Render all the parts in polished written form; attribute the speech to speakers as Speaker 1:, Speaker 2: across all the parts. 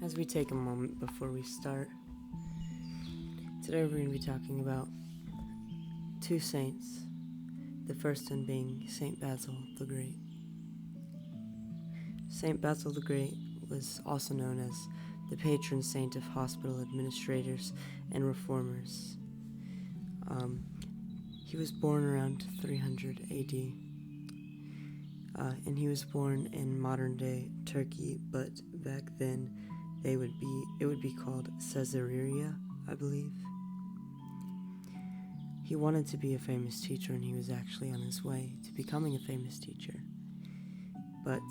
Speaker 1: As we take a moment before we start, today we're going to be talking about two saints, the first one being Saint Basil the Great. Saint Basil the Great was also known as the patron saint of hospital administrators and reformers. He was born around 300 AD, and he was born in modern-day Turkey, but back then it would be called Caesarea, I believe. He wanted to be a famous teacher, and he was actually on his way to becoming a famous teacher. But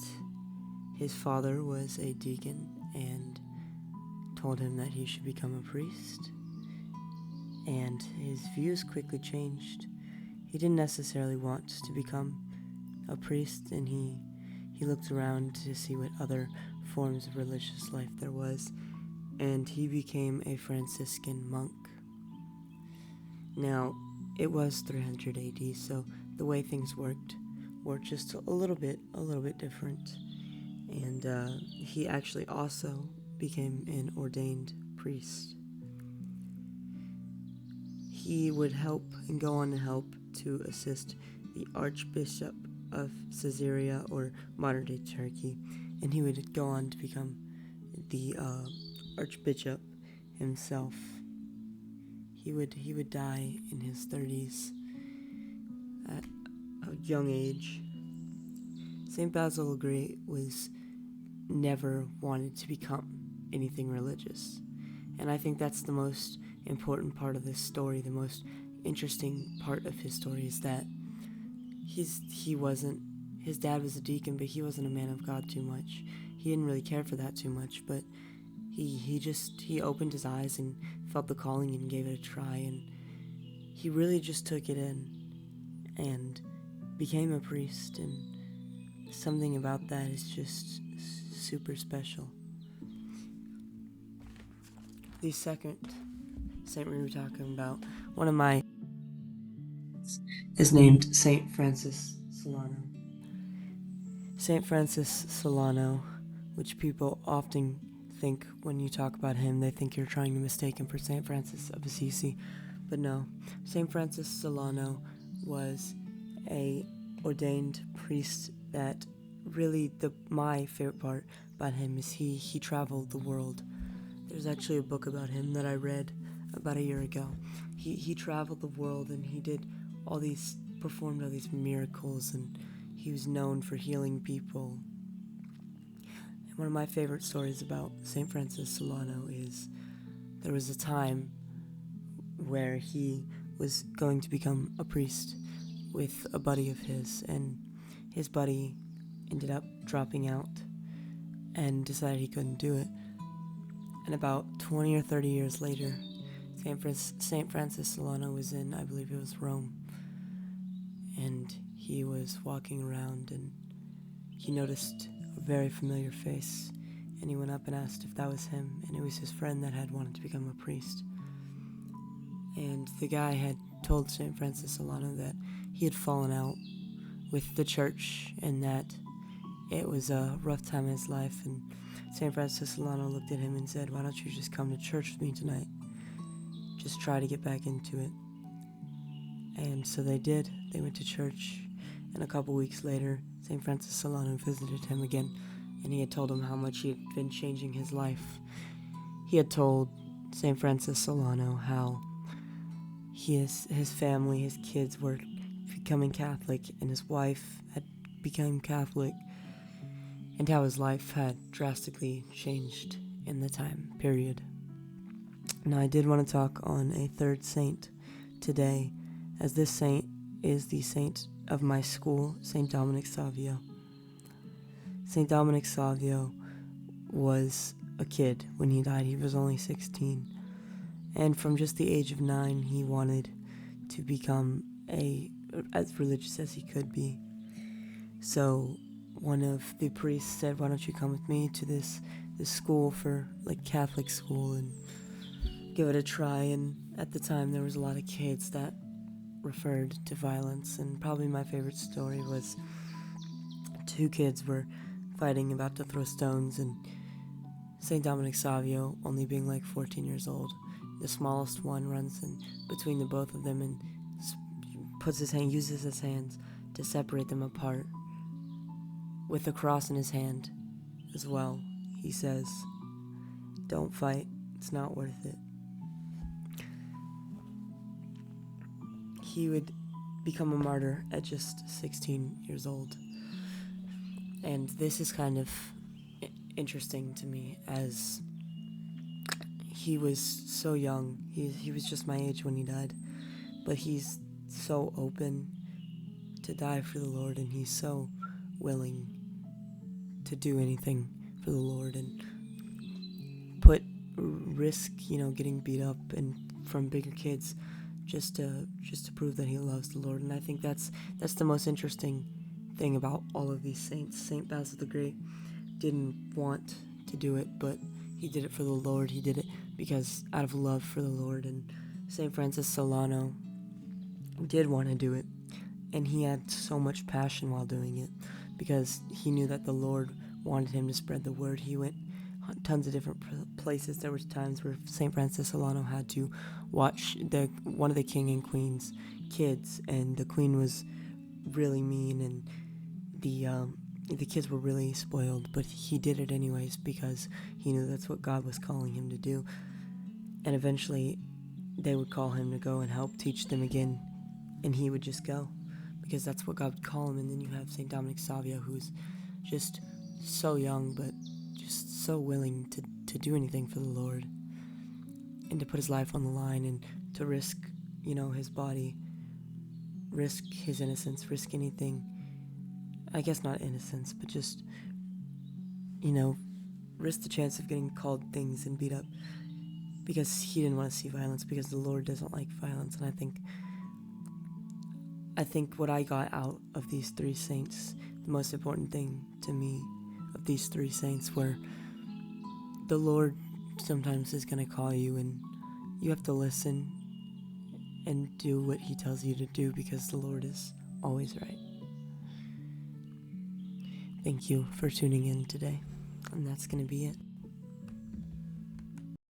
Speaker 1: his father was a deacon and told him that he should become a priest, and his views quickly changed. He didn't necessarily want to become a priest, and he looked around to see what other forms of religious life there was, and he became a Franciscan monk. Now, it was 300 AD, so the way things worked were just a little bit different, and he actually also became an ordained priest. He would help and go on to help to assist the Archbishop of Caesarea, or modern-day Turkey, and he would go on to become the Archbishop himself. He would die in his 30s at a young age. Saint Basil the Great was never wanted to become anything religious, and I think that's the most important part of this story. The most interesting part of his story is that his dad was a deacon, but he wasn't a man of God too much. He didn't really care for that too much, but he opened his eyes and felt the calling and gave it a try, and he really just took it in and became a priest, and something about that is just super special. The second saint we're going to be talking about, one of my is named Saint Francis Solano. Saint Francis Solano, which people often think when you talk about him, they think you're trying to mistake him for Saint Francis of Assisi, but no. Saint Francis Solano was a ordained priest that really, my favorite part about him is he traveled the world. There's actually a book about him that I read about a year ago. He traveled the world, and he performed all these miracles, and he was known for healing people. And one of my favorite stories about St. Francis Solano is there was a time where he was going to become a priest with a buddy of his, and his buddy ended up dropping out and decided he couldn't do it. And about 20 or 30 years later, St. Francis Solano was in, I believe it was Rome, and he was walking around, and he noticed a very familiar face, and he went up and asked if that was him, and it was his friend that had wanted to become a priest. And the guy had told St. Francis Solano that he had fallen out with the church, and that it was a rough time in his life, and St. Francis Solano looked at him and said, "Why don't you just come to church with me tonight? Just try to get back into it." And so they did. They went to church, and a couple weeks later, St. Francis Solano visited him again, and he had told him how much he had been changing his life. He had told St. Francis Solano how his family, his kids were becoming Catholic, and his wife had become Catholic, and how his life had drastically changed in the time period. Now, I did want to talk on a third saint today, as this saint is the saint of my school, St. Dominic Savio. St. Dominic Savio was a kid when he died. He was only 16. And from just the age of 9, he wanted to become as religious as he could be. So one of the priests said, "Why don't you come with me to this school for Catholic school and give it a try?" And at the time there was a lot of kids that referred to violence, and probably my favorite story was 2 kids were fighting, about to throw stones, and St. Dominic Savio, only being like 14 years old, the smallest one runs in between the both of them and uses his hands to separate them apart. With the cross in his hand as well, he says, "Don't fight, it's not worth it." He would become a martyr at just 16 years old. And this is kind of interesting to me, as he was so young. He was just my age when he died, but he's so open to die for the Lord, and he's so willing to do anything for the Lord and risk, getting beat up and from bigger kids just to prove that he loves the Lord. And I think that's the most interesting thing about all of these saints. Saint Basil the Great didn't want to do it, but he did it for the Lord. He did it because out of love for the Lord. And Saint Francis Solano did want to do it, and he had so much passion while doing it because he knew that the Lord wanted him to spread the word. He went tons of different places. There was times where Saint Francis Solano had to watch one of the king and queen's kids, and the queen was really mean, and the kids were really spoiled, but he did it anyways because he knew that's what God was calling him to do. And eventually they would call him to go and help teach them again, and he would just go because that's what God would call him. And then you have St. Dominic Savio, who's just so young but just so willing to do anything for the Lord and to put his life on the line and to risk, his body, risk his innocence, risk anything. I guess not innocence, but just, risk the chance of getting called things and beat up because he didn't want to see violence, because the Lord doesn't like violence. And I think what I got out of these three saints, the most important thing to me of these three saints, were the Lord sometimes is going to call you, and you have to listen and do what he tells you to do because the Lord is always right. Thank you for tuning in today, and that's going to be it.